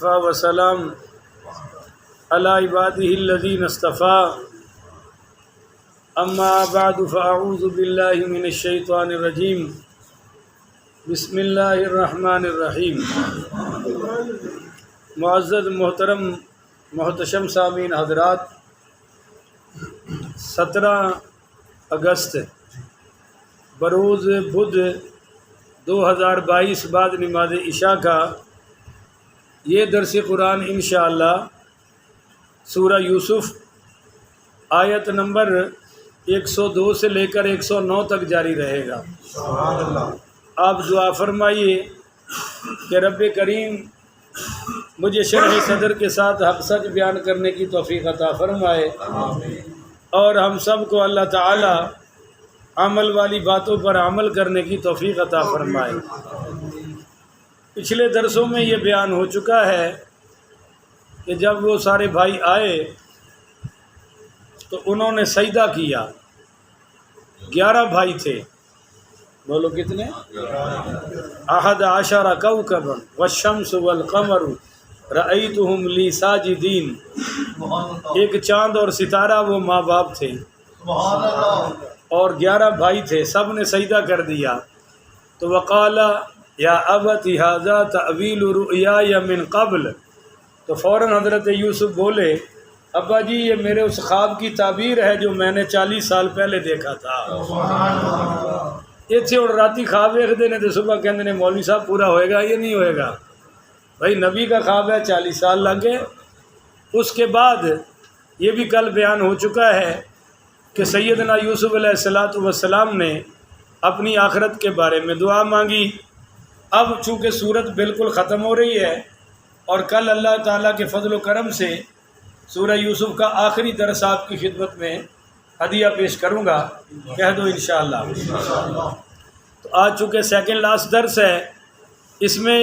وسلام علی عباده الذین اصطفى اما بعد فاعوذ باللہ من الشیطان الرجیم بسم اللہ الرحمن الرحیم۔ معزز محترم محتشم سامعین حضرات، 17 اگست بروز بدھ 2022 بعد نماز عشاء کا یہ درس قرآن انشاءاللہ سورہ یوسف آیت نمبر 102 سے لے کر 109 تک جاری رہے گا۔ آپ دعا فرمائیے کہ رب کریم مجھے شرح صدر کے ساتھ حق سچ بیان کرنے کی توفیق عطا فرمائے، اور ہم سب کو اللہ تعالی عمل والی باتوں پر عمل کرنے کی توفیق عطا فرمائے۔ پچھلے درسوں میں یہ بیان ہو چکا ہے کہ جب وہ سارے بھائی آئے تو انہوں نے سجدہ کیا۔ 11 بھائی تھے، بولو کتنے؟ 11 کوكبا والشمس والقمر رأيتهم لي ساجدين۔ ایک چاند اور ستارہ وہ ماں باپ تھے، اور 11 بھائی تھے، سب نے سجدہ کر دیا۔ تو وقال یا ابت ھذا تأویل رؤیای من قبل، تو فوراً حضرت یوسف بولے ابا جی یہ میرے اس خواب کی تعبیر ہے جو میں نے 40 سال پہلے دیکھا تھا۔ اتنے اور راتی خواب دیکھتے ہیں تو صبح کہتے ہیں مولوی صاحب پورا ہوئے گا، یہ نہیں ہوئے گا بھائی، نبی کا خواب ہے 40 سال لگے۔ اس کے بعد یہ بھی کل بیان ہو چکا ہے کہ سیدنا یوسف علیہ السلام نے اپنی آخرت کے بارے میں دعا مانگی۔ اب چونکہ صورت بالکل ختم ہو رہی ہے، اور کل اللہ تعالیٰ کے فضل و کرم سے سورہ یوسف کا آخری درس آپ کی خدمت میں ہدیہ پیش کروں گا، کہہ دو انشاءاللہ۔ تو آج چونکہ سیکنڈ لاسٹ درس ہے، اس میں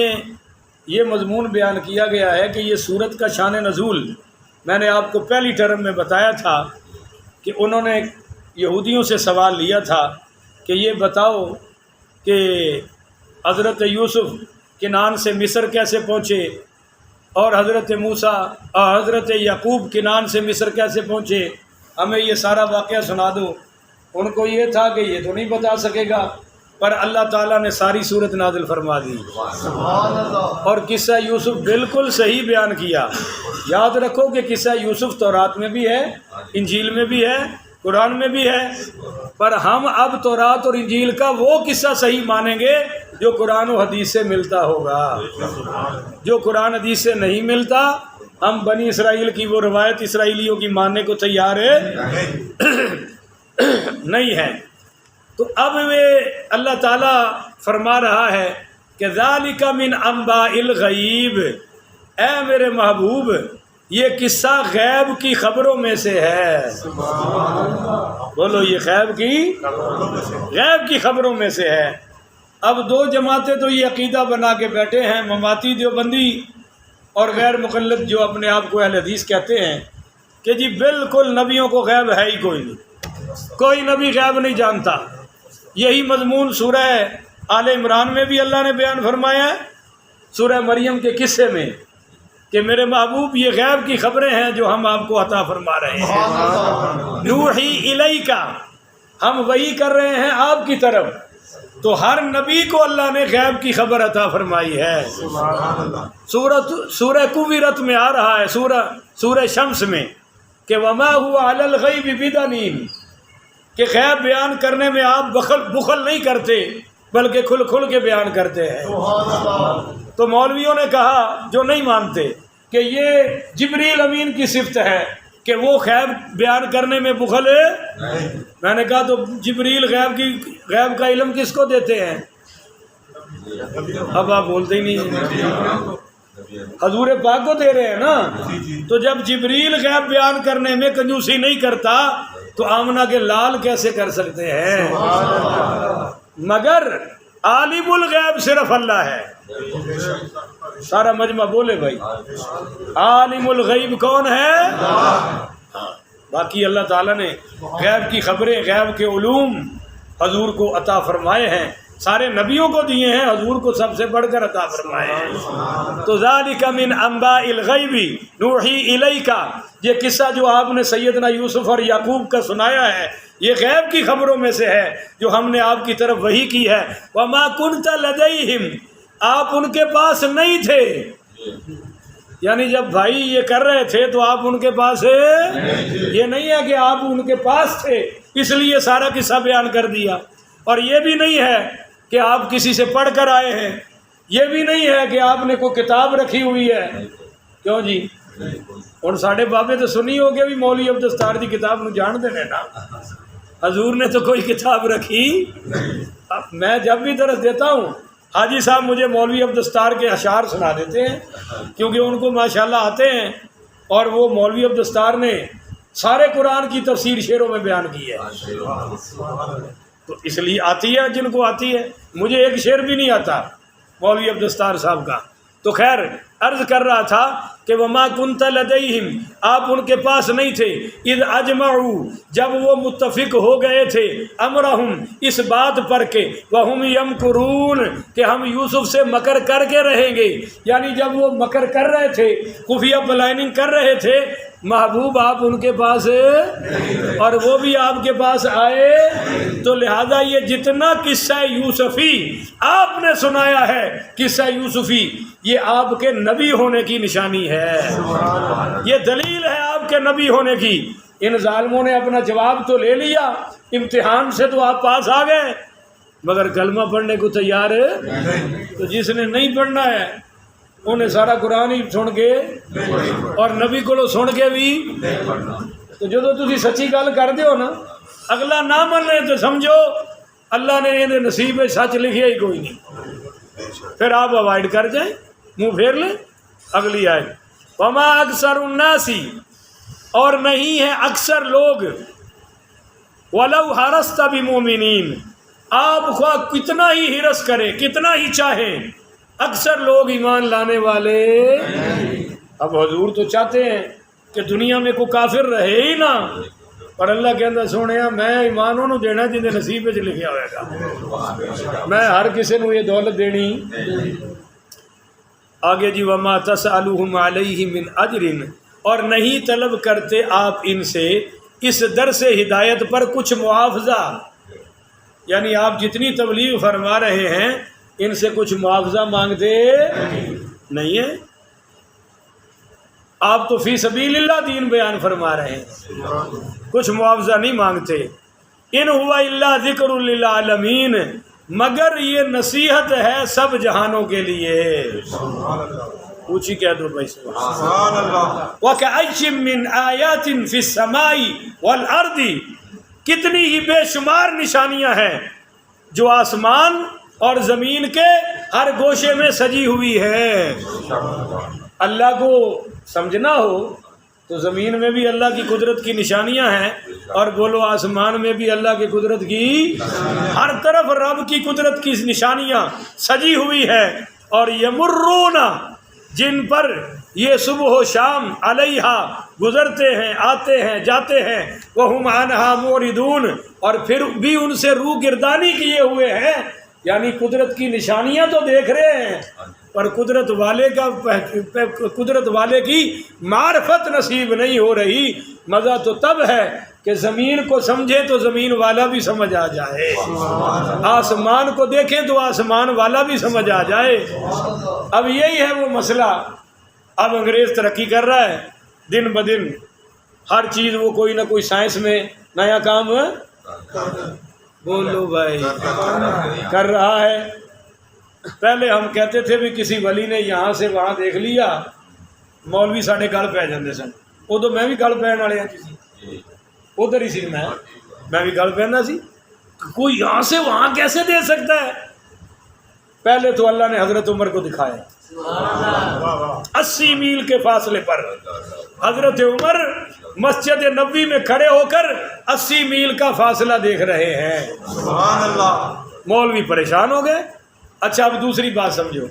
یہ مضمون بیان کیا گیا ہے کہ یہ سورت کا شان نزول میں نے آپ کو پہلی ٹرم میں بتایا تھا کہ انہوں نے یہودیوں سے سوال لیا تھا کہ یہ بتاؤ کہ حضرت یوسف کنعان سے مصر کیسے پہنچے، اور حضرت موسیٰ اور حضرت یعقوب کنعان سے مصر کیسے پہنچے، ہمیں یہ سارا واقعہ سنا دو۔ ان کو یہ تھا کہ یہ تو نہیں بتا سکے گا، پر اللہ تعالیٰ نے ساری صورت نازل فرما دی، اور قصہ یوسف بالکل صحیح بیان کیا۔ یاد رکھو کہ قصہ یوسف تورات میں بھی ہے، انجیل میں بھی ہے، قرآن میں بھی ہے، پر ہم اب تورات اور انجیل کا وہ قصہ صحیح مانیں گے جو قرآن و حدیث سے ملتا ہوگا۔ جو قرآن حدیث سے نہیں ملتا، ہم بنی اسرائیل کی وہ روایت اسرائیلیوں کی ماننے کو تیار نہیں ہے۔ تو اب اللہ تعالیٰ فرما رہا ہے کہ ذالک من انباء الغیب، اے میرے محبوب یہ قصہ غیب کی خبروں میں سے ہے۔ بولو یہ غیب کی خبروں میں سے ہے۔ اب 2 جماعتیں تو یہ عقیدہ بنا کے بیٹھے ہیں، مماتی دیوبندی اور غیر مقلد جو اپنے آپ کو اہل حدیث کہتے ہیں، کہ جی بالکل نبیوں کو غیب ہے ہی کوئی نہیں، کوئی نبی غیب نہیں جانتا۔ یہی مضمون سورہ آل عمران میں بھی اللہ نے بیان فرمایا ہے، سورہ مریم کے قصے میں، کہ میرے محبوب یہ غیب کی خبریں ہیں جو ہم آپ کو عطا فرما رہے ہیں۔ نوحی الیک، ہم وحی کر رہے ہیں آپ کی طرف۔ تو ہر نبی کو اللہ نے غیب کی خبر عطا فرمائی ہے۔ سورہ کویرت میں آ رہا ہے، سورہ شمس میں، کہ وما هو علی الغیب بضنین، کہ غیب بیان کرنے میں آپ بخل نہیں کرتے بلکہ کھل کے بیان کرتے ہیں۔ تو مولویوں نے کہا جو نہیں مانتے کہ یہ جبریل امین کی صفت ہے کہ وہ غیب بیان کرنے میں بخل ہے، میں نے کہا تو جبریل غیب کا علم کس کو دیتے ہیں؟ اب آپ بولتے ہی نہیں، حضور پاک کو دے رہے ہیں نا۔ تو جب جبریل غیب بیان کرنے میں کنجوسی نہیں کرتا تو آمنہ کے لال کیسے کر سکتے ہیں؟ مگر عالم الغیب صرف اللہ ہے۔ سارا مجمع بولے بھائی، عالم الغیب کون ہے؟ باقی اللہ تعالیٰ نے غیب کی خبریں، غیب کے علوم حضور کو عطا فرمائے ہیں سارے نبیوں کو دیے ہیں، حضور کو سب سے بڑھ کر عطا فرمائے ہیں۔ تو ذالک من انباء الغیب نوحی الیک، یہ قصہ جو آپ نے سیدنا یوسف اور یعقوب کا سنایا ہے، یہ غیب کی خبروں میں سے ہے جو ہم نے آپ کی طرف وحی کی ہے۔ وما کنت لدیہم، آپ ان کے پاس نہیں تھے، یعنی جب بھائی یہ کر رہے تھے تو آپ ان کے پاس یہ نہیں ہے کہ آپ ان کے پاس تھے اس لیے سارا قصہ بیان کر دیا، اور یہ بھی نہیں ہے کہ آپ کسی سے پڑھ کر آئے ہیں، یہ بھی نہیں ہے کہ آپ نے کوئی کتاب رکھی ہوئی ہے۔ کیوں جی؟ اور ساڑھے بابے تو سنی ہوگی بھی مولوی عبدالستار دی کتاب نو جان دینے نا، حضور نے تو کوئی کتاب رکھی۔ اب میں جب بھی درس دیتا ہوں حاجی صاحب مجھے مولوی عبدالستار کے اشعار سنا دیتے ہیں، کیونکہ ان کو ماشاءاللہ آتے ہیں، اور وہ مولوی عبدالستار نے سارے قرآن کی تفسیر شعروں میں بیان کی ہے، تو اس لیے آتی ہے جن کو آتی ہے۔ مجھے ایک شعر بھی نہیں آتا مولوی عبدالستار صاحب کا۔ تو خیر عرض کر رہا تھا کہ وما کنت لدیہم، آپ ان کے پاس نہیں تھے، اذ اجمعوا، جب وہ متفق ہو گئے تھے، امرہم، اس بات پر کہ وہم یمکرون، کہ ہم یوسف سے مکر کر کے رہیں گے، یعنی جب وہ مکر کر رہے تھے، خفیہ پلاننگ کر رہے تھے، محبوب آپ ان کے پاس اور وہ بھی آپ کے پاس آئے، تو لہذا یہ جتنا قصہ یوسفی آپ نے سنایا ہے، قصہ یوسفی، یہ آپ کے نبی ہونے کی نشانی ہے، یہ دلیل ہے آپ کے نبی ہونے کی۔ ان ظالموں نے اپنا جواب تو لے لیا، امتحان سے تو آپ پاس آ گئے، مگر کلمہ پڑھنے کو تیار ہے؟ تو جس نے نہیں پڑھنا ہے انہیں سارا قرآن ہی سن کے اور نبی کو سن کے بھی، تو جو تسی سچی گل کر دیو نا، اگلا نہ من رہے تو سمجھو اللہ نے یہ نصیب میں سچ لکھیا ہی کوئی نہیں، پھر آپ اوائڈ کر جائیں، منہ پھیر لیں۔ اگلی آئے وما اکثر الناسی، اور نہیں ہے اکثر لوگ، ولو حرصت بمؤمنین، آپ خواہ کتنا ہی ہرس کرے، کتنا ہی چاہے، اکثر لوگ ایمان لانے والے۔ اب حضور تو چاہتے ہیں کہ دنیا میں کوئی کافر رہے ہی نہ، پر اللہ کہ اندر سونے میں ایمان انہوں دینا جن کے نصیب میں لکھیا ہوئے گا، میں ہر کسی کو یہ دولت دینی۔ آگے جی وما تسألهم علیہ من اجر، اور نہیں طلب کرتے آپ ان سے اس در سے ہدایت پر کچھ معاوضہ، یعنی آپ جتنی تبلیغ فرما رہے ہیں ان سے کچھ معاوضہ مانگتے نہیں ہیں، آپ تو فی سبیل اللہ دین بیان فرما رہے ہیں، کچھ معاوضہ نہیں مانگتے۔ ان ہوا الا ذکر للعالمین، مگر یہ نصیحت ہے سب جہانوں کے لیے۔ اونچی کہہ دو بھائی سبحان اللہ۔ وَكَأَيٍّ مِّنْ آیَاتٍ فِي السَّمَاءِ وَالْأَرْضِ، کتنی ہی بے شمار نشانیاں ہیں جو آسمان اور زمین کے ہر گوشے میں سجی ہوئی ہے۔ اللہ کو سمجھنا ہو تو زمین میں بھی اللہ کی قدرت کی نشانیاں ہیں، اور بولو آسمان میں بھی اللہ کی قدرت کی، ہر طرف رب کی قدرت کی نشانیاں سجی ہوئی ہے۔ اور یمرون، جن پر یہ صبح و شام علیہا گزرتے ہیں، آتے ہیں، جاتے ہیں، وہم عنہا موردون، اور پھر بھی ان سے روح گردانی کیے ہوئے ہیں، یعنی قدرت کی نشانیاں تو دیکھ رہے ہیں پر قدرت والے کی معرفت نصیب نہیں ہو رہی۔ مزہ تو تب ہے کہ زمین کو سمجھے تو زمین والا بھی سمجھ آ جائے، آسمان کو دیکھیں تو آسمان والا بھی سمجھ آ جائے۔ اب یہی ہے وہ مسئلہ۔ اب انگریز ترقی کر رہا ہے دن بدن، ہر چیز وہ کوئی نہ کوئی سائنس میں نیا کام بولو بھائی کر رہا ہے۔ پہلے ہم کہتے تھے بھی کسی ولی نے یہاں سے وہاں دیکھ لیا، مولوی ساڑھے گل پہ جاندے سن، ادو میں بھی گل پہن والے کسی ادھر ہی سی، میں بھی گل پہننا سی، کوئی یہاں سے وہاں کیسے دے سکتا ہے؟ پہلے تو اللہ نے حضرت عمر کو دکھایا 80 میل کے فاصلے پر، حضرت عمر مسجد نبوی میں کھڑے ہو کر 80 میل کا فاصلہ دیکھ رہے ہیں۔ سبحان اللہ۔ مولوی پریشان ہو گئے۔ اچھا اب دوسری بات سمجھو،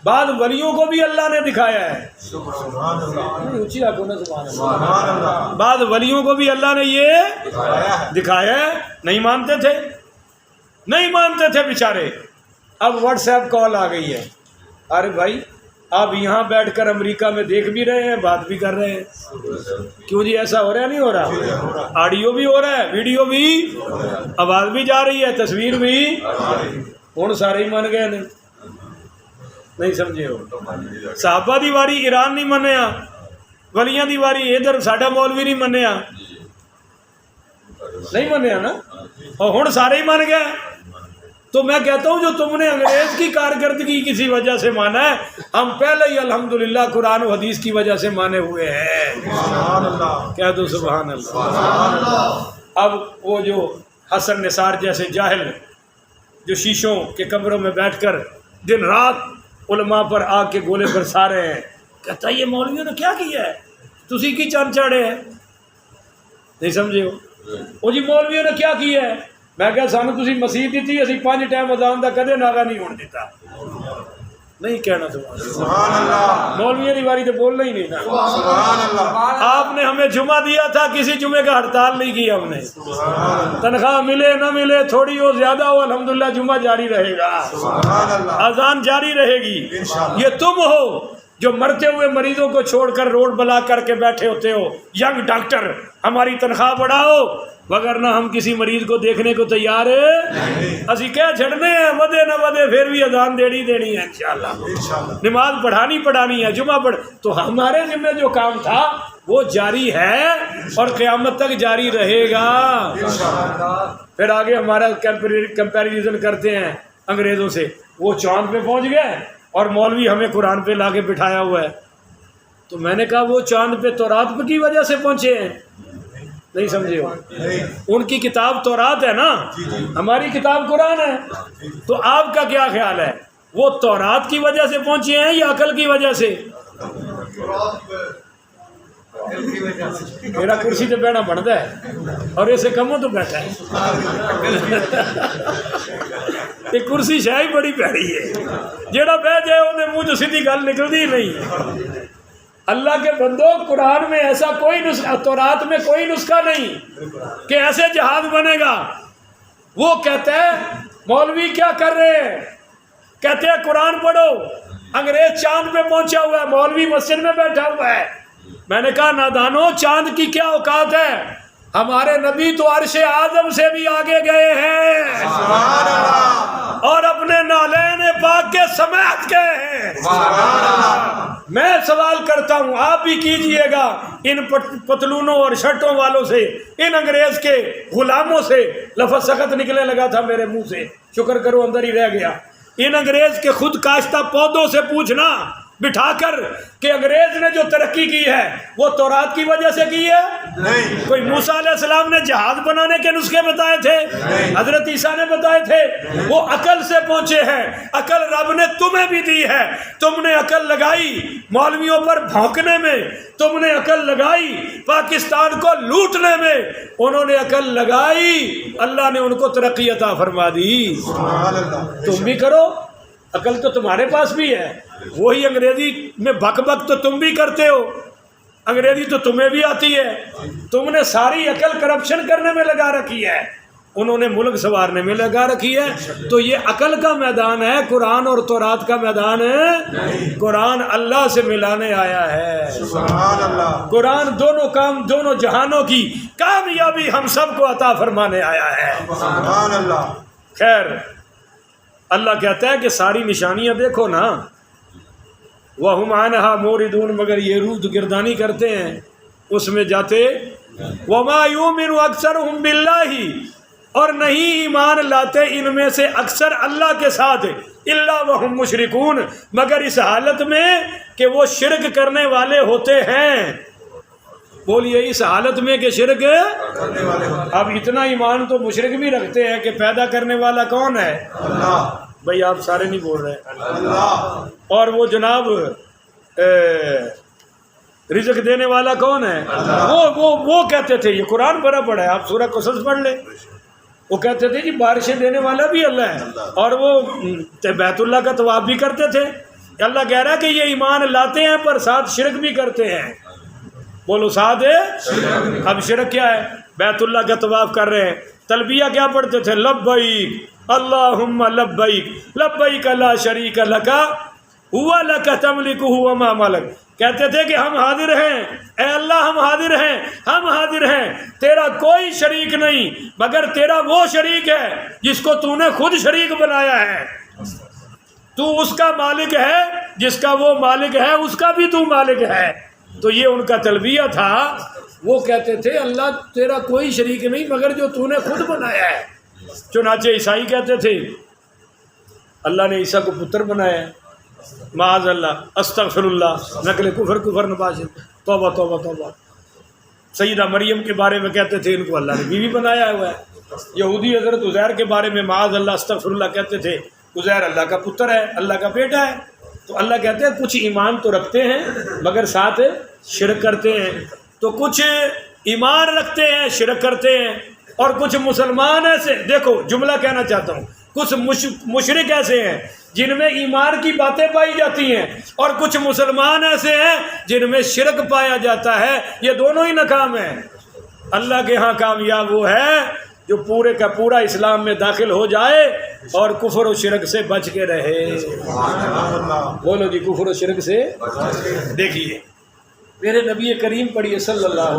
بعض ولیوں کو بھی اللہ نے دکھایا ہے، اونچی آنکھوں نے سبحان اللہ، بعض ولیوں کو بھی اللہ نے یہ دکھایا ہے، نہیں مانتے تھے، نہیں مانتے تھے بیچارے، اب واٹس ایپ کال آ گئی ہے، ارے بھائی آپ یہاں بیٹھ کر امریکہ میں دیکھ بھی رہے ہیں، بات بھی کر رہے ہیں، کیوں جی ایسا ہو رہا ہے نہیں ہو رہا؟ آڈیو بھی ہو رہا ہے، ویڈیو بھی، آواز بھی جا رہی ہے، تصویر بھی، ہوں سارے ہی من گئے نہیں سمجھے ہو؟ صحابہ دی واری ایران نہیں منیا، ولیاں دی واری ادھر ساڈا مولوی نہیں منیا، نہیں منیا نا، اور ہوں سارے ہی من گئے۔ تو میں کہتا ہوں جو تم نے انگریز کی کارکردگی کسی وجہ سے مانا ہے، ہم پہلے ہی الحمدللہ قرآن و حدیث کی وجہ سے مانے ہوئے ہیں۔ کہہ دو سبحان اللہ۔ اب وہ جو حسن نثار جیسے جاہل جو شیشوں کے کمروں میں بیٹھ کر دن رات علماء پر آگ کے گولے برسا رہے ہیں، کہتا ہے یہ مولویوں نے کیا کیا ہے، تسی کی چند چاڑے ہیں، نہیں سمجھے ہو؟ وہ جی مولویوں نے کیا کیا ہے، میں کہا سانو تسی مسیح دیتی، اسی 5 ٹائم اذان دا کدے ناغا نہیں ہونے دیتا، نہیں کہنا سبحان اللہ، مولویوں کی باری تو بولنا ہی نہیں نا، سبحان اللہ۔ آپ نے ہمیں جمعہ دیا تھا، کسی جمعے کا ہڑتال نہیں کی ہم نے، تنخواہ ملے نہ ملے، تھوڑی ہو زیادہ ہو، الحمدللہ جمعہ جاری رہے گا، اذان جاری رہے گی۔ یہ تم ہو جو مرتے ہوئے مریضوں کو چھوڑ کر روڈ بلاک کر کے بیٹھے ہوتے ہو، ینگ ڈاکٹر ہماری تنخواہ بڑھاؤ، وگرنہ ہم کسی مریض کو دیکھنے کو تیار اسی کہہ چھڑنے ہیں، ودے نہ ودے پھر بھی اذان دینی ہے انشاءاللہ، نماز پڑھانی ہے، جمعہ پڑھ، تو ہمارے ذمہ جو کام تھا وہ جاری ہے اور قیامت تک جاری رہے گا۔ پھر آگے ہمارا کمپیریزن کرتے ہیں انگریزوں سے، وہ چاند پہ پہنچ گئے اور مولوی ہمیں قرآن پہ لا کے بٹھایا ہوا ہے، تو میں نے کہا وہ چاند پہ تورات کی وجہ سے پہنچے ہیں، نہیں سمجھے ہو؟ ان کی کتاب تورات ہے نا، ہماری کتاب قرآن ہے، تو آپ کا کیا خیال ہے، وہ تورات کی وجہ سے پہنچے ہیں یا عقل کی وجہ سے؟ میرا کرسی تو بیٹھنا بنتا ہے اور اسے کموں تو بیٹھا ہے، یہ کرسی شاہی بڑی پیاری ہے، جیڑا بہ جائے انہیں منہ جو سیدھی گل نکلتی نہیں۔ اللہ کے بندو، قرآن میں ایسا کوئی نسخہ، تورات میں کوئی نسخہ نہیں کہ ایسے جہاد بنے گا۔ وہ کہتے ہیں مولوی کیا کر رہے ہیں، کہتے ہیں قرآن پڑھو، انگریز چاند پہ پہنچا ہوا ہے، مولوی مسجد میں بیٹھا ہوا ہے۔ میں نے کہا نادانو، چاند کی کیا اوقات ہے، ہمارے نبی تو عرش اعظم سے بھی آگے گئے ہیں اور اپنے نالین پاک کے سمیت گئے ہیں۔ میں سوال کرتا ہوں، آپ بھی کیجئے گا، ان پتلونوں اور شرٹوں والوں سے، ان انگریز کے غلاموں سے، لفظ سخت نکلنے لگا تھا میرے منہ سے، شکر کرو اندر ہی رہ گیا، ان انگریز کے خود کاشتہ پودوں سے پوچھنا بٹھا کر کہ انگریز نے جو ترقی کی ہے وہ تورات کی وجہ سے کی ہے؟ نہیں۔ کوئی موسیٰ علیہ السلام نے جہاز بنانے کے نسخے بتائے تھے؟ حضرت عیسیٰ نے بتائے تھے؟ وہ عقل سے پہنچے ہیں، عقل رب نے تمہیں بھی دی ہے، تم نے عقل لگائی مولویوں پر بھونکنے میں، تم نے عقل لگائی پاکستان کو لوٹنے میں، انہوں نے عقل لگائی، اللہ نے ان کو ترقی عطا فرما دی۔ تم بھی کرو، عقل تو تمہارے پاس بھی ہے، وہی انگریزی میں بک بک تو تم بھی کرتے ہو، انگریزی تو تمہیں بھی آتی ہے، تم نے ساری عقل کرپشن کرنے میں لگا رکھی ہے، انہوں نے ملک سنوارنے میں لگا رکھی ہے۔ تو یہ عقل کا میدان ہے، قرآن اور تورات کا میدان ہے، قرآن اللہ سے ملانے آیا ہے، سبحان اللہ، قرآن دونوں کام، دونوں جہانوں کی کامیابی ہم سب کو عطا فرمانے آیا ہے، سبحان اللہ۔ خیر، اللہ کہتا ہے کہ ساری نشانیاں دیکھو نا، وَهُمْ عَنْهَا مُورِدُونَ، مگر یہ رود گردانی کرتے ہیں اس میں جاتے، وَمَا يُؤْمِنُ أَكْثَرُهُمْ بِاللَّهِ، اور نہیں ایمان لاتے ان میں سے اکثر اللہ کے ساتھ، إِلَّا وَهُمْ مُشْرِكُونَ، مگر اس حالت میں کہ وہ شرک کرنے والے ہوتے ہیں۔ بولیے اس حالت میں کہ شرک کرنے والے، اب اتنا ایمان تو مشرک بھی رکھتے ہیں کہ پیدا کرنے والا کون ہے؟ اللہ۔ بھائی آپ سارے نہیں بول رہے، اللہ۔ اور وہ جناب رزق دینے والا کون ہے؟ وہ کہتے تھے، یہ قرآن بھرا پڑا ہے، آپ سورہ قصص پڑھ لیں، وہ کہتے تھے جی بارشیں دینے والا بھی اللہ ہے، اور وہ بیت اللہ کا طواف بھی کرتے تھے۔ اللہ کہہ رہا ہے کہ یہ ایمان لاتے ہیں پر ساتھ شرک بھی کرتے ہیں۔ بولو ساتھ ہے، اب شرک کیا ہے؟ بیت اللہ کا طواف کر رہے ہیں، تلبیہ کیا پڑھتے تھے؟ لبیک اللہم لبیک لبیک لا شریک لک ہوا لک تملک وما ملک، کہتے تھے کہ ہم حاضر ہیں، اے اللہ ہم حاضر ہیں، ہم حاضر ہیں، تیرا کوئی شریک نہیں مگر تیرا وہ شریک ہے جس کو تو نے خود شریک بنایا ہے، تو اس کا مالک ہے، جس کا وہ مالک ہے اس کا بھی تو مالک ہے۔ تو یہ ان کا تلبیہ تھا، وہ کہتے تھے اللہ تیرا کوئی شریک نہیں مگر جو تو نے خود بنایا ہے۔ چنانچہ عیسائی کہتے تھے اللہ نے عیسیٰ کو پتر بنایا ہے، معاذ اللہ، استغفر اللہ، نقل کفر نباش، توبہ توبہ توبہ۔ سیدہ مریم کے بارے میں کہتے تھے ان کو اللہ نے بیوی بنایا ہوا ہے۔ یہودی حضرت عزیر کے بارے میں معاذ اللہ استغفر اللہ کہتے تھے عزیر اللہ کا پتر ہے، اللہ کا بیٹا ہے۔ تو اللہ کہتے ہیں کچھ ایمان تو رکھتے ہیں مگر ساتھ شرک کرتے ہیں، تو کچھ ایمان رکھتے ہیں شرک کرتے ہیں، اور کچھ مسلمان ایسے، دیکھو جملہ کہنا چاہتا ہوں، کچھ مشرک ایسے ہیں جن میں ایمان کی باتیں پائی جاتی ہیں، اور کچھ مسلمان ایسے ہیں جن میں شرک پایا جاتا ہے، یہ دونوں ہی ناکام ہیں۔ اللہ کے ہاں کامیاب وہ ہے جو پورے کا پورا اسلام میں داخل ہو جائے اور کفر و شرک سے بچ کے رہے۔ بولو جی کفر و شرک سے۔ دیکھیے میرے نبی کریم پڑھیے صلی اللہ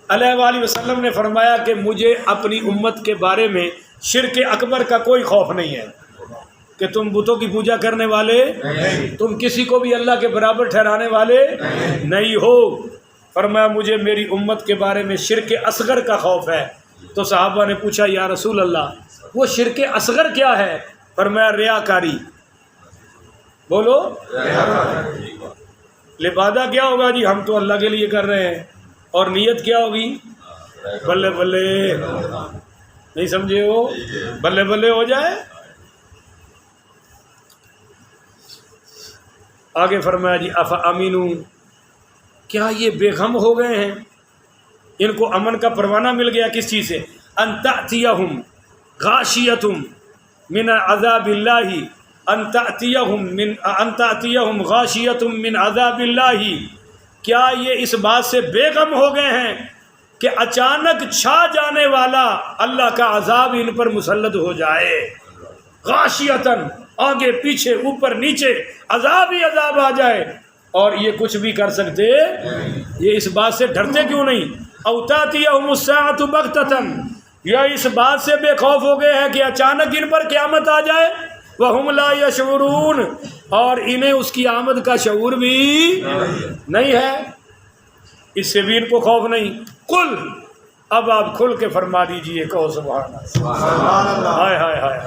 علیہ وآلہ وسلم نے فرمایا کہ مجھے اپنی امت کے بارے میں شرک اکبر کا کوئی خوف نہیں ہے، کہ تم بتوں کی پوجا کرنے والے، تم کسی کو بھی اللہ کے برابر ٹھہرانے والے نہیں ہو۔ فرمایا مجھے میری امت کے بارے میں شرک اصغر کا خوف ہے۔ تو صحابہ نے پوچھا یا رسول اللہ وہ شرک اصغر کیا ہے؟ فرمایا ریاکاری۔ بولو لبادہ کیا ہوگا جی، ہم تو اللہ کے لیے کر رہے ہیں، اور نیت کیا ہوگی؟ بلے بلے، نہیں سمجھے ہو؟ بلے بلے ہو جائے۔ آگے فرمایا جی افامنو، کیا یہ بے غم ہو گئے ہیں، ان کو امن کا پروانہ مل گیا کس چیز سے؟ ان تأتیہم غاشیۃ من عذاب اللہ، ان تأتیہم غاشیۃ من عذاب اللہ، کیا یہ اس بات سے بے غم ہو گئے ہیں کہ اچانک چھا جانے والا اللہ کا عذاب ان پر مسلط ہو جائے؟ غاشیۃً، آگے پیچھے اوپر نیچے عذاب ہی عذاب آ جائے، اور یہ کچھ بھی کر سکتے، یہ اس بات سے ڈرتے کیوں نہیں؟ او تأتیہم الساعۃ بغتۃ، یا اس بات سے بے خوف ہو گئے ہیں کہ اچانک ان پر قیامت آ جائے، وہم لا یشعرون، اور انہیں اس کی آمد کا شعور بھی نہیں ہے، اس سے بھی ان کو خوف نہیں۔ قل، اب آپ کھل کے فرما دیجئے، کہو سبحان اللہ۔ ہائے ہائے ہائے،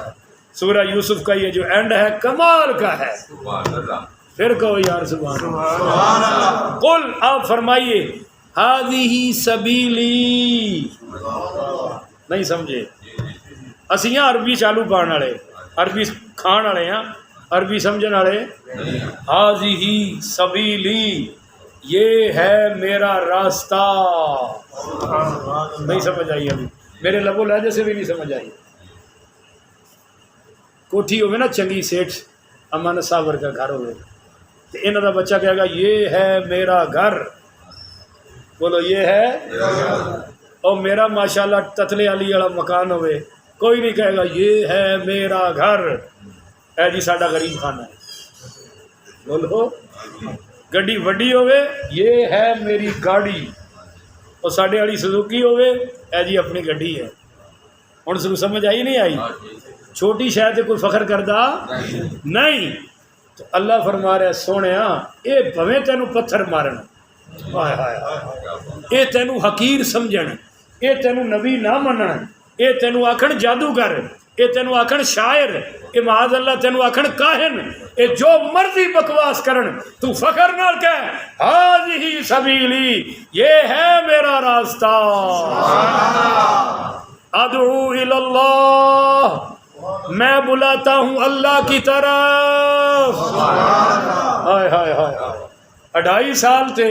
سورہ یوسف کا یہ جو اینڈ ہے کمال کا ہے، پھر کہو یار سبحان اللہ۔ قل، آپ فرمائیے ہذہ سبیلی، نہیں سمجھے؟ اسی ہاں عربی چالو پڑھن والے، عربی کھان والے ہیں، عربی سمجھن والے۔ ہذہ سبیلی، یہ ہے میرا راستہ، نہیں سمجھ آئی ابھی، میرے لب و لہجے سے بھی نہیں سمجھ آئی۔ کوٹھی ہوئے نا چنگی سیٹھ امانت صابر کا گھر ہوئے، تو انہوں کا بچہ کہے گا یہ ہے میرا گھر، بولو یہ ہے، اور میرا ماشاءاللہ تتلے علی والا مکان ہوئے، کوئی نہیں کہے گا یہ ہے میرا گھر، اے جی ساڈا غریب خانہ ہے، بولو۔ گڈی وڈی ہوئے، یہ ہے میری گاڑی، اور ساڈے والی سزوکی ہوئے، اے جی اپنی گڈی ہے۔ ہن سمجھ آئی نہیں آئی؟ چھوٹی شاید کوئی فخر کردا نہیں۔ تو اللہ فرما رہا ہے سونیا، اے بھویں تینوں پتھر مارن، ہائے ہائے ہائے، اے تینوں حقیر سمجھن، اے تینوں نبی نہ منن، اے تینوں آکھن جادوگر، اے تینوں آکھن شاعر، اے معاذ اللہ تینوں آکھن کاہن، اے جو مرضی بکواس کرن، تو فخر نہ کہہ ہذہ سبیلی، یہ ہے میرا راستہ، ادعو الی اللہ، میں بلاتا ہوں اللہ کی طرف۔ ہائے ہائے ہائے، 2.5 سال تھے،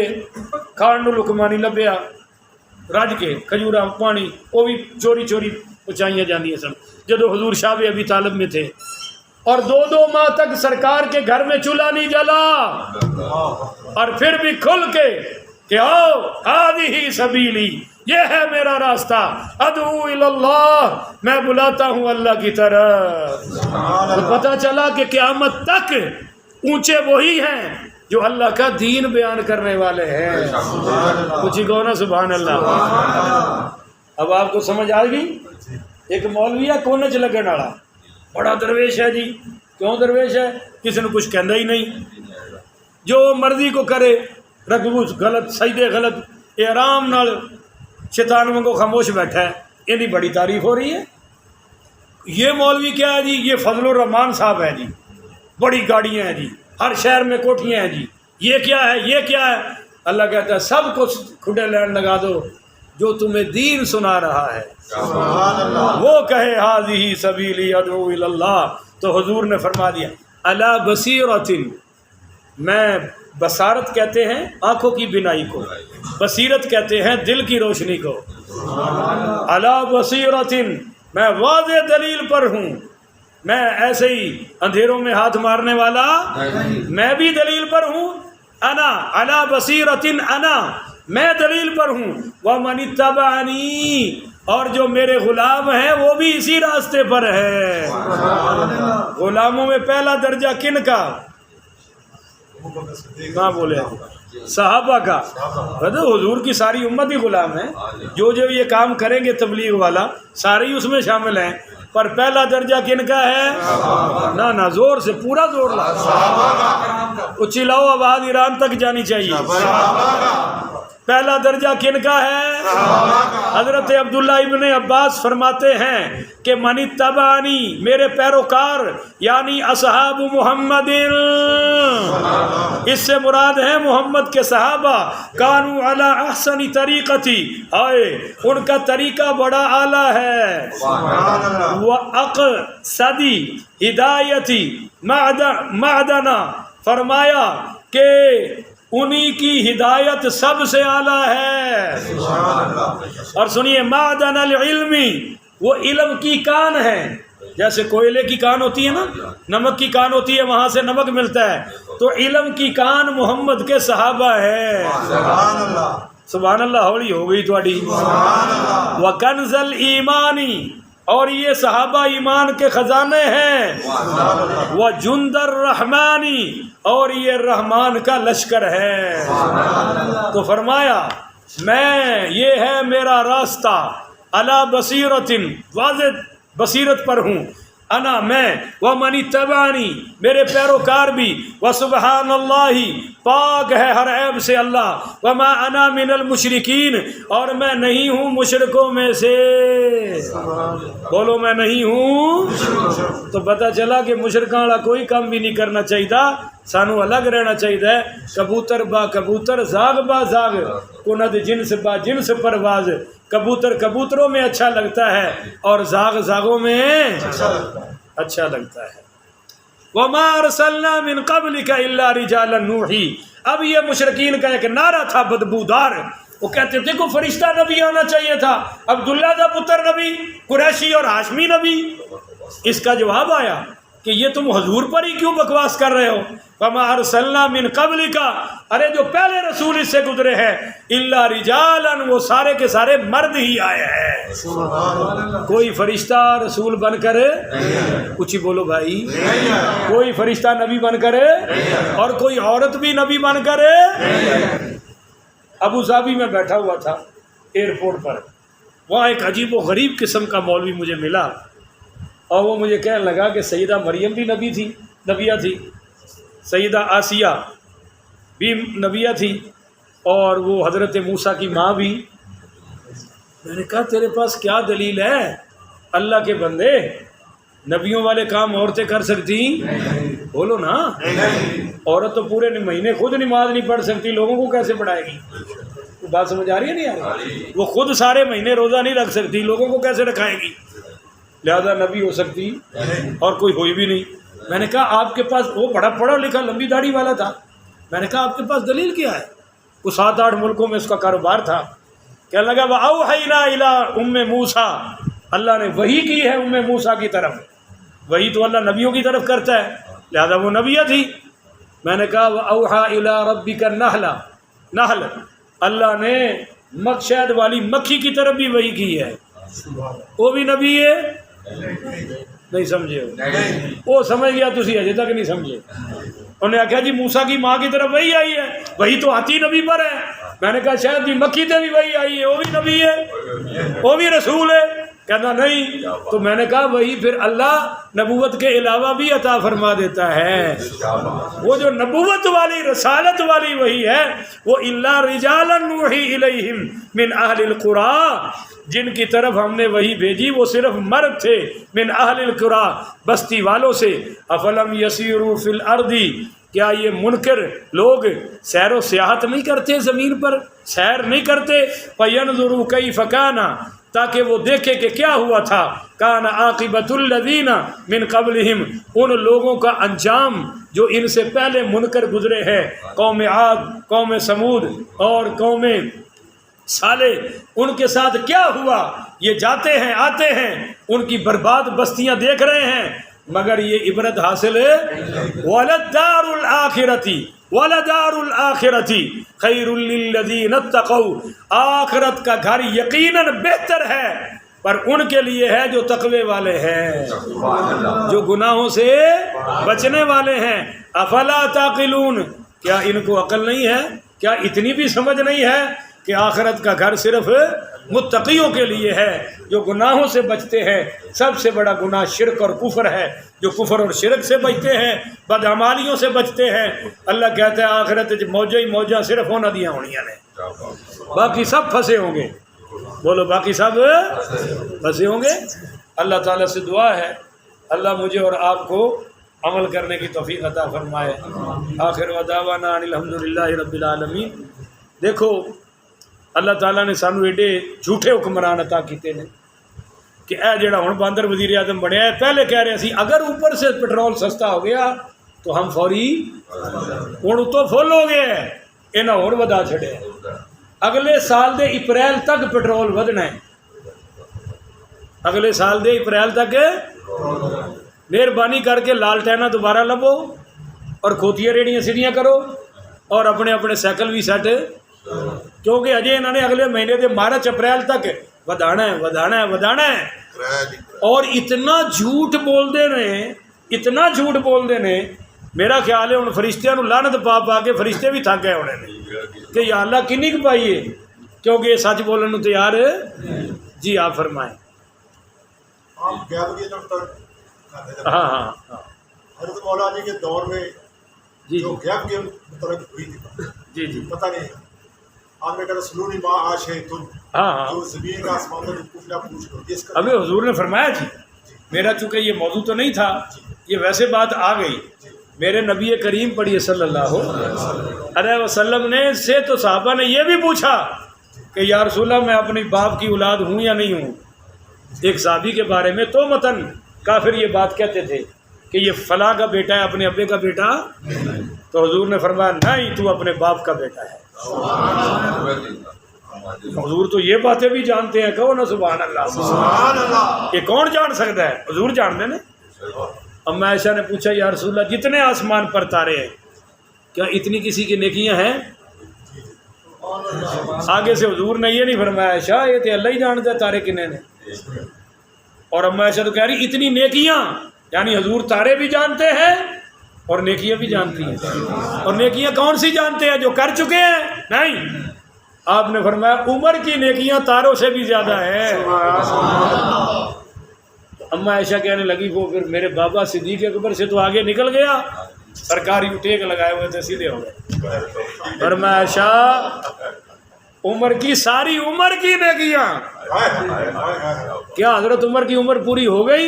کھان نو لقمہ نہیں لبیا، رج کے کھجورا پانی وہ بھی چوری چوری پہنچائیاں جاندیاں سن جدو حضور شاہ ابی طالب میں تھے، اور 2 ماہ تک سرکار کے گھر میں چولہا نہیں جلا، اور پھر بھی کھل کے کہ آؤ ہذہ سبیلی، یہ ہے میرا راستہ، ادعو الی اللہ، میں بلاتا ہوں اللہ کی طرف۔ تو پتہ چلا کہ قیامت تک اونچے وہی ہیں جو اللہ کا دین بیان کرنے والے ہیں۔ کچھ ہی کہو نا سبحان اللہ۔ اب آپ کو سمجھ آ گئی؟ ایک مولوی ہے کونے چ لگن والا، بڑا درویش ہے جی۔ کیوں درویش ہے؟ کسی نے کچھ کہنا ہی نہیں، جو مرضی کو کرے، رکوع غلط، سجدے غلط، احرام نال شیطان وانگو خاموش بیٹھا ہے، یہ بڑی تعریف ہو رہی ہے۔ یہ مولوی کیا ہے جی؟ یہ فضل الرحمان صاحب ہے جی، بڑی گاڑیاں ہیں جی، ہر شہر میں کوٹھیاں ہیں جی، یہ کیا ہے، یہ کیا ہے؟ اللہ کہتا ہے سب کو کھڈے لین لگا دو، جو تمہیں دین سنا رہا ہے وہ کہے ہذہ سبیلی ادعو الی اللہ۔ تو حضور نے فرما دیا علی بصیرۃ، میں بصارت کہتے ہیں آنکھوں کی بینائی کو، بصیرت کہتے ہیں دل کی روشنی کو۔ علی بصیرۃ، میں واضح دلیل پر ہوں، میں ایسے ہی اندھیروں میں ہاتھ مارنے والا میں بھی دلیل پر ہوں۔ انا علی بصیرۃ، انا میں دلیل پر ہوں، ومن اتبعنی، اور جو میرے غلام ہیں وہ بھی اسی راستے پر ہے۔ غلاموں میں پہلا درجہ کن کا؟ کہاں بولے؟ صحابہ کا۔ حضور کی ساری امت ہی غلام ہے، جو جو یہ کام کریں گے تبلیغ والا سارے ہی اس میں شامل ہیں، پر پہلا درجہ کن کا ہے؟ نہ زور سے، پورا زور لا، اچھی لاؤ، آواز ایران تک جانی چاہیے۔ پہلا درجہ کن کا ہے؟ حضرت عبداللہ ابن عباس فرماتے ہیں کہ من اتبعنی، میرے پیروکار یعنی اصحاب محمد، اس سے مراد ہے محمد کے صحابہ، کانوا علی احسن طریقتی، آئے ان کا طریقہ بڑا اعلیٰ ہے، وَأَقْصَدِ ہدایتی معدنا، فرمایا کہ انہی کی ہدایت سب سے اعلیٰ ہے۔ اور سنیے معدن العلمی، وہ علم کی کان ہے، جیسے کوئلے کی کان ہوتی ہے نا، نمک کی کان ہوتی ہے، وہاں سے نمک ملتا ہے، تو علم کی کان محمد کے صحابہ ہے۔ سبحان اللہ، ہولی ہو گئی تھوڑی۔ وکنز الایمانی، اور یہ صحابہ ایمان کے خزانے ہیں، وجند الرحمانی، اور یہ رحمان کا لشکر ہے۔ تو فرمایا میں، یہ ہے میرا راستہ، علی بصیرۃ، واضح بصیرت پر ہوں، انا میں، ومن اتبعنی، میرے پیروکار بھی، وسبحان اللہ، پاک ہے ہر عیب سے اللہ، وما انا من المشرکین، اور میں نہیں ہوں مشرکوں میں سے۔ بولو میں نہیں ہوں۔ تو پتہ چلا کہ مشرکاں والا کوئی کام بھی نہیں کرنا چاہیے، سانو الگ رہنا چاہیے۔ کبوتر با کبوتر، زاغ با زاغ، کند جنس با جنس پرواز، کبوتر کبوتروں میں اچھا لگتا ہے اور زاغ زاغوں میں اچھا لگتا ہے۔ وما ارسلنا من قبلک الا رجالا نوحی، اب یہ مشرکین کا ایک نعرہ تھا بدبودار، وہ کہتے تھے کو فرشتہ نبی آنا چاہیے تھا، عبداللہ کا پتر نبی، قریشی اور ہاشمی نبی۔ اس کا جواب آیا کہ یہ تم حضور پر ہی کیوں بکواس کر رہے ہو؟ وما ارسلنا من قبلک، ارے جو پہلے رسول اس سے گزرے ہیں، الا رجالا، وہ سارے کے سارے مرد ہی آئے ہیں، کوئی فرشتہ رسول بن کر، کچھ ہی بولو بھائی، کوئی فرشتہ نبی بن کر، اور کوئی عورت بھی نبی بن کر۔ ابو ظبی میں بیٹھا ہوا تھا ایئرپورٹ پر، وہاں ایک عجیب و غریب قسم کا مولوی مجھے ملا، اور وہ مجھے کہنے لگا کہ سیدہ مریم بھی نبی تھی، نبیہ تھی، سیدہ آسیہ بھی نبیہ تھی، اور وہ حضرت موسیٰ کی ماں بھی۔ میں نے کہا تیرے پاس کیا دلیل ہے؟ اللہ کے بندے، نبیوں والے کام عورتیں کر سکتی؟ بولو نا، عورت تو پورے مہینے خود نماز نہیں پڑھ سکتی، لوگوں کو کیسے پڑھائے گی؟ بات سمجھ آ رہی ہے نہیں آ رہی؟ وہ خود سارے مہینے روزہ نہیں رکھ سکتی، لوگوں کو کیسے رکھائے گی؟ لہذا نبی ہو سکتی اور کوئی ہوئی بھی نہیں۔ میں نے کہا آپ کے پاس، وہ بڑا پڑھا لکھا لمبی داڑھی والا تھا، میں نے کہا آپ کے پاس دلیل کیا ہے؟ وہ 7-8 ملکوں میں اس کا کاروبار تھا۔ کہنے لگا وَأَوْحَيْنَا إِلَىٰ أُمِّ مُوسَىٰ، اللہ نے وحی کی ہے ام موسیٰ کی طرف، وہی تو اللہ نبیوں کی طرف کرتا ہے، لہذا وہ نبیہ تھی۔ میں نے کہا وَأَوْحَىٰ إِلَىٰ رَبِّكَ النَّحْلَ، نحل، اللہ نے مقصد والی مکھی کی طرف بھی وحی کی ہے، وہ بھی نبی ہے، نہیں سمجھے وہ سمجھ گیا، تسی اجے تک نہیں سمجھے۔ انہوں نے آخیا جی موسیٰ کی ماں کی طرف وہی آئی ہے، وہی تو آتی نبی پر ہے۔ میں نے کہا شاید جی مکی تے بھی وہی آئی ہے، وہ بھی نبی ہے، وہ بھی رسول ہے۔ کہنا نہیں، تو میں نے کہا وہی پھر اللہ نبوت کے علاوہ بھی عطا فرما دیتا ہے۔ وہ جو نبوت والی رسالت والی وہی ہے، وہ الا رجالا نوحی الیہم من اہل القری، جن کی طرف ہم نے وہی بھیجی وہ صرف مرد تھے، من اہل القری، بستی والوں سے۔ افلم یسیروا فی الارض، کیا یہ منکر لوگ سیر و سیاحت نہیں کرتے، زمین پر سیر نہیں کرتے؟ فینظروا کیف کان، تاکہ وہ دیکھے کہ کیا ہوا تھا، کان عاقبۃ الذین من قبلہم، ان لوگوں کا انجام جو ان سے پہلے منکر گزرے ہیں، قوم عاد، قوم سمود اور قوم صالح، ان کے ساتھ کیا ہوا؟ یہ جاتے ہیں آتے ہیں، ان کی برباد بستیاں دیکھ رہے ہیں، مگر یہ عبرت حاصل ہے وَلَدَّارُ الْآخِرَةِ وَلَدَارُ الْآخِرَةِ خَيْرٌ لِّلَّذِينَ اتَّقَوْا، آخرت کا گھر یقیناً بہتر ہے پر ان کے لیے ہے جو تقوی والے ہیں، جو گناہوں سے بچنے والے ہیں۔ افلا تعقلون، کیا ان کو عقل نہیں ہے؟ کیا اتنی بھی سمجھ نہیں ہے کہ آخرت کا گھر صرف متقیوں کے لیے ہے، جو گناہوں سے بچتے ہیں؟ سب سے بڑا گناہ شرک اور کفر ہے، جو کفر اور شرک سے بچتے ہیں، بدعمالیوں سے بچتے ہیں۔ اللہ کہتا ہے آخرت موجہ ہی موجہ صرف ہونا دیا ہونیاں نے، باقی سب پھنسے ہوں گے۔ بولو باقی سب پھنسے ہوں گے۔ اللہ تعالیٰ سے دعا ہے اللہ مجھے اور آپ کو عمل کرنے کی توفیق عطا فرمائے۔ آخر ودعوانا ان الحمدللہ رب العالمین۔ دیکھو اللہ تعالیٰ نے سانو ایڈے جھوٹے حکمران عطا کیتے ہیں کہ اے جڑا ہن باندر وزیر اعظم بنیا ہے، پہلے کہہ رہے سی اگر اوپر سے پٹرول سستا ہو گیا تو ہم فوری، ہن تو فل ہو گیا ہے، انہاں ہور ودا چھڑے، اگلے سال دے اپریل تک پٹرول ودنا ہے، اگلے سال دے اپریل تک۔ مہربانی کر کے لالٹینہ دوبارہ لبو اور کھوتیاں ریڑیاں سیدھیاں کرو اور اپنے اپنے سائیکل بھی سیٹ، کیونکہ اجے انہوں نے اگلے مہینے دے مارچ اپریل تک ودانا ہے ودانا ہے ودانا ہے۔ اور اتنا جھوٹ بول دے رہے، اتنا جھوٹ بول دے نے، میرا خیال ہے ہن فرشتیاں نو لعنت پا پا کے فرشتے بھی تھک گئے ہونے نے کہ یا اللہ کنی کو پائیے، کیونکہ یہ سچ بولنے نو تیار ہے۔ جی آپ فرمائیں۔ ہاں ہاں ہاں حضرت مولانا جی کے دور میں جی جو غیب کے متعلق ہوئی تھی، جی جی پتہ نہیں، آپ نے کہا رسولونی ما آشیتن، ہاں ہاں جو زمین کا آسمان کا جو پوچھنا پوچھ کرو، اس کا ابھی حضور نے فرمایا جی، میرا چونکہ یہ موضوع تو نہیں تھا، یہ ویسے بات آ گئی، میرے نبی کریم پڑھیے صلی اللہ علیہ وسلم نے سے تو صحابہ نے یہ بھی پوچھا کہ یا رسول اللہ میں اپنی باپ کی اولاد ہوں یا نہیں ہوں۔ ایک صحابی کے بارے میں تو متن کافر یہ بات کہتے تھے کہ یہ فلاں کا بیٹا ہے، اپنے ابے کا بیٹا، تو حضور نے فرمایا نہیں، تو اپنے باپ کا بیٹا ہے۔ حضور تو یہ باتیں بھی جانتے ہیں، کہو نا سبحان اللہ۔ سبحان اللہ۔ یہ کون جان سکتا ہے؟ حضور جانتے نا۔ اما عائشہ نے پوچھا یا رسول اللہ جتنے آسمان پر تارے ہیں کیا اتنی کسی کی نیکیاں ہیں؟ آگے سے حضور نے یہ نہیں فرمایا عائشہ یہ تو اللہ ہی جانتا ہے تارے کنے نے، اور اما عائشہ تو کہہ رہی اتنی نیکیاں، یعنی حضور تارے بھی جانتے ہیں اور نیکیاں بھی جانتی ہیں۔ اور نیکیاں کون سی جانتے ہیں؟ جو کر چکے ہیں؟ نہیں، آپ نے فرمایا عمر کی نیکیاں تاروں سے بھی زیادہ ہیں۔ اما عائشہ کہنے لگی وہ پھر میرے بابا صدیق اکبر سے تو آگے نکل گیا، سرکاری ٹیک لگائے ہوئے تھے سیدھے ہو گئے۔ فرمایا عائشہ عمر کی ساری عمر کی نیکیاں، کیا حضرت عمر کی عمر پوری ہو گئی؟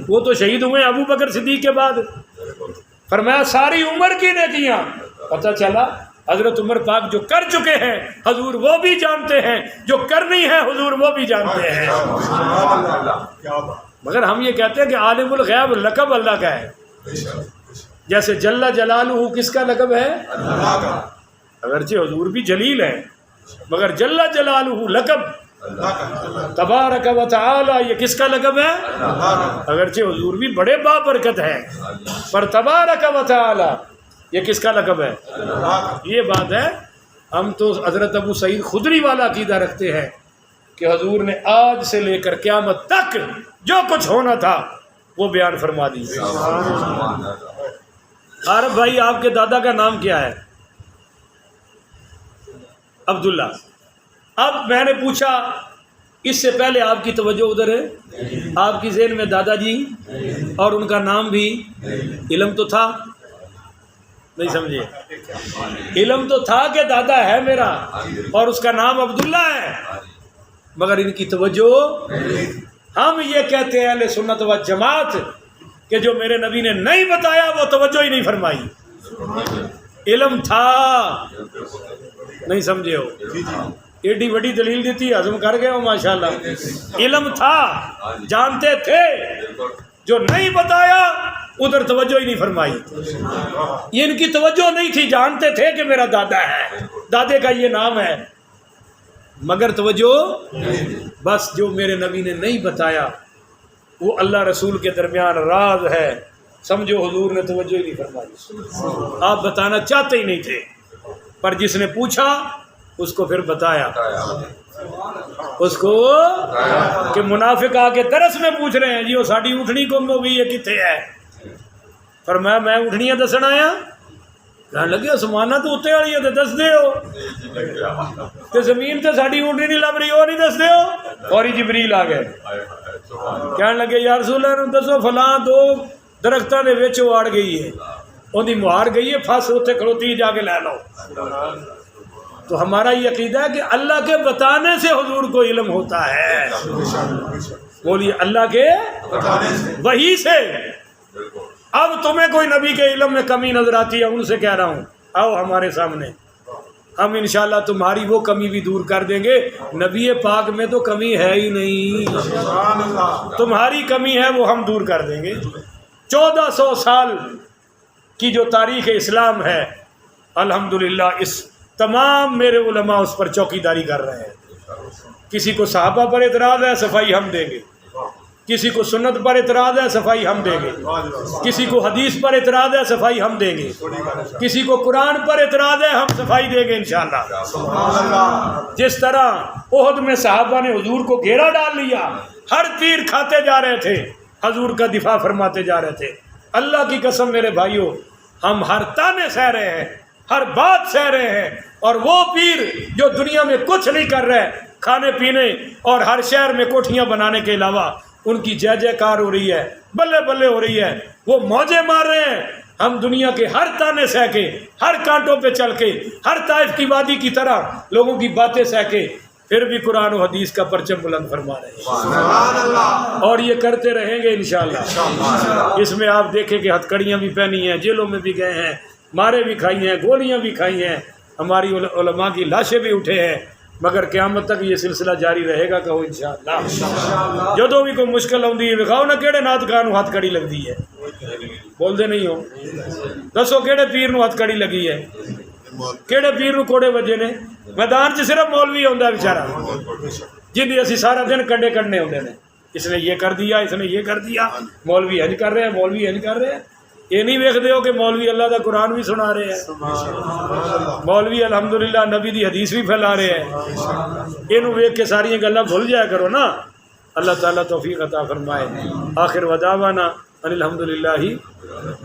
وہ تو شہید ہوئے ابو بکر صدیق کے بعد۔ فرمایا ساری عمر کی نیکیاں، پتہ چلا حضرت عمر پاک جو کر چکے ہیں حضور وہ بھی جانتے ہیں، جو کرنی ہے حضور وہ بھی جانتے ہیں۔ مگر ہم یہ کہتے ہیں کہ عالم الغیب لقب اللہ کا ہے، جیسے جل جلالہ کس کا لقب ہے؟ اگرچہ حضور بھی جلیل ہے مگر جل جلالہ لقب، تبارک و تعالی یہ کس کا لقب ہے؟ اگرچہ حضور بھی بڑے بابرکت ہیں پر تبارک و تعالی یہ کس کا لقب ہے؟ یہ بات ہے ہم تو حضرت ابو سعید خدری والا عقیدہ رکھتے ہیں کہ حضور نے آج سے لے کر قیامت تک جو کچھ ہونا تھا وہ بیان فرما دی. عارف بھائی آپ کے دادا کا نام کیا ہے؟ عبداللہ. اب میں نے پوچھا اس سے پہلے آپ کی توجہ ادھر ہے، آپ کی ذہن میں دادا جی اور ان کا نام بھی، علم تو تھا نہیں سمجھے، علم تو تھا کہ دادا ہے میرا اور اس کا نام عبداللہ ہے، مگر ان کی توجہ. ہم یہ کہتے ہیں اہل سنت و جماعت کہ جو میرے نبی نے نہیں بتایا وہ توجہ ہی نہیں فرمائی. علم تھا نہیں سمجھے ہو، ایڈی بڑی دلیل دیتی ہضم کر گئے ہو ماشاءاللہ. علم تھا، جانتے تھے، جو نہیں بتایا ادھر توجہ ہی نہیں فرمائی. یہ ان کی توجہ نہیں تھی، جانتے تھے کہ میرا دادا ہے، دادے کا یہ نام ہے، مگر توجہ بس جو میرے نبی نے نہیں بتایا وہ اللہ رسول کے درمیان راز ہے، سمجھو حضور نے توجہ ہی نہیں فرمائی. آپ بتانا چاہتے ہی نہیں تھے، پر جس نے پوچھا اس کو پھر بتایا، اس کو کہ منافق آ کے درس میں پوچھ رہے ہیں جی وہ ساڑی اٹھنی گم ہو گئی ہے کتنے ہے، پر میں اٹھنیاں دسن آیا. کہنے لگے سمانا تو اتنے والی ہے دس دے ہو، تو زمین تے ساڑی اونٹنی نہیں لب رہی وہ نہیں دس دے ہو. اور جبریل آ گئے کہنے لگے یا رسول اللہ دسو فلاں دو درختوں کے وچ واڑ گئی ہے، وہ مہار گئی ہے، پھس اتنے کھڑوتی جا کے لے لو. تو ہمارا یہ عقیدہ ہے کہ اللہ کے بتانے سے حضور کو علم ہوتا ہے. بولیے اللہ کے وحی سے. اب تمہیں کوئی نبی کے علم میں کمی نظر آتی ہے، ان سے کہہ رہا ہوں آؤ ہمارے سامنے، ہم انشاءاللہ تمہاری وہ کمی بھی دور کر دیں گے. نبی پاک میں تو کمی ہے ہی نہیں، تمہاری کمی ہے وہ ہم دور کر دیں گے. 1400 سال کی جو تاریخ اسلام ہے الحمدللہ، اس تمام میرے علماء اس پر چوکیداری کر رہے ہیں. کسی کو صحابہ پر اعتراض ہے صفائی ہم دیں گے، کسی کو سنت پر اعتراض ہے صفائی ہم دیں گے، کسی کو حدیث پر اعتراض ہے صفائی ہم دیں گے، کسی کو قرآن پر اعتراض ہے ہم صفائی دیں گے انشاءاللہ. جس طرح احد میں صحابہ نے حضور کو گھیرا ڈال لیا، ہر تیر کھاتے جا رہے تھے، حضور کا دفاع فرماتے جا رہے تھے. اللہ کی قسم میرے بھائیوں، ہم ہر تانے سہ رہے ہیں، ہر بات سہ رہے ہیں، اور وہ پیر جو دنیا میں کچھ نہیں کر رہے، کھانے پینے اور ہر شہر میں کوٹھیاں بنانے کے علاوہ ان کی جے جے کار ہو رہی ہے، بلے بلے ہو رہی ہے، وہ موجیں مار رہے ہیں. ہم دنیا کے ہر تانے سہ کے، ہر کانٹوں پہ چل کے، ہر طائف کی وادی کی طرح لوگوں کی باتیں سہ کے پھر بھی قرآن و حدیث کا پرچم بلند فرما رہے ہیں، اور یہ کرتے رہیں گے انشاءاللہ. اس میں آپ دیکھیں کہ ہتھ کڑیاں بھی پہنی ہیں، جیلوں میں بھی گئے ہیں، مارے بھی کھائی ہیں، گولیاں بھی کھائی ہیں، ہماری علماء کی لاشیں بھی اٹھے ہیں، مگر قیامت تک یہ سلسلہ جاری رہے گا. کہو انشاءاللہ. جدوں بھی کوئی مشکل آتی ہے وکھاؤ نہ کہڑے نات خان نو ہاتھ کڑی لگتی ہے، بول دے نہیں ہو، دسو کہڑے پیر نو ہاتھ کڑی لگی ہے، کہڑے پیر نو کوڑے وجے نے. میدان چ صرف مولوی آتا ہے بیچارا، جن اسی سارا دن کنڈے کڈنے ہوتے ہیں، اس نے یہ کر دیا، اس نے یہ کر دیا، مولوی انج کر رہے ہیں، مولوی انج کر رہے ہیں. یہ نہیں ویکھدے ہو کہ مولوی اللہ دا قرآن بھی سنا رہے ہیں، مولوی الحمدللہ نبی دی حدیث بھی پھیلا رہے ہیں. یہ ویکھ کے ساری گلاں بھول جایا کرو نا. اللہ تعالیٰ توفیق عطا فرمائے. آخر ودعوانا ان الحمدللہ